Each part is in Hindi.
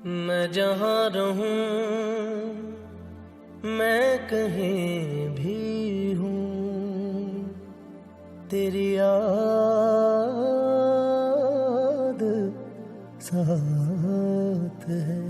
मैं जहाँ रहूं, मैं कहीं भी हूँ, तेरी याद साथ है।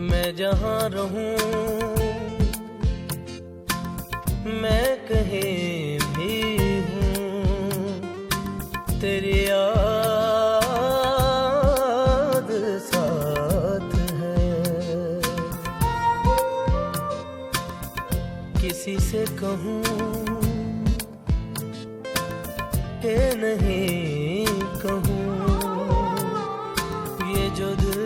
मैं जहाँ रहूं, मैं कहीं भी हूँ, तेरी याद साथ है। किसी से कहूँ कि नहीं कहूँ, ये जो दिल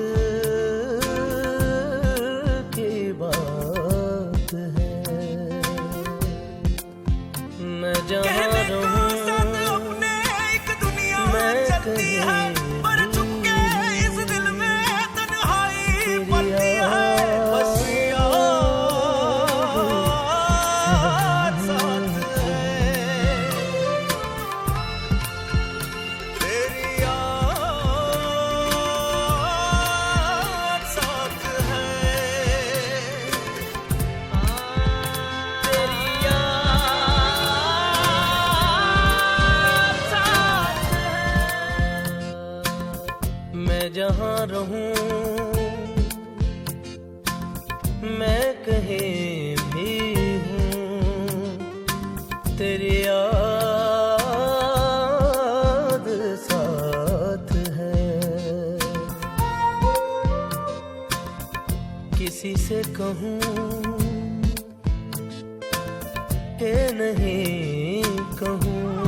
जहाँ रहूं, मैं कहीं पर चुपके इस दिल में तन्हाई पड़ती है। बस याद साथ है, तेरी याद साथ है, तेरी मैं जहाँ रहूं, मैं कहीं भी हूँ, तेरी याद साथ है। किसी से कहूँ कि नहीं कहूँ,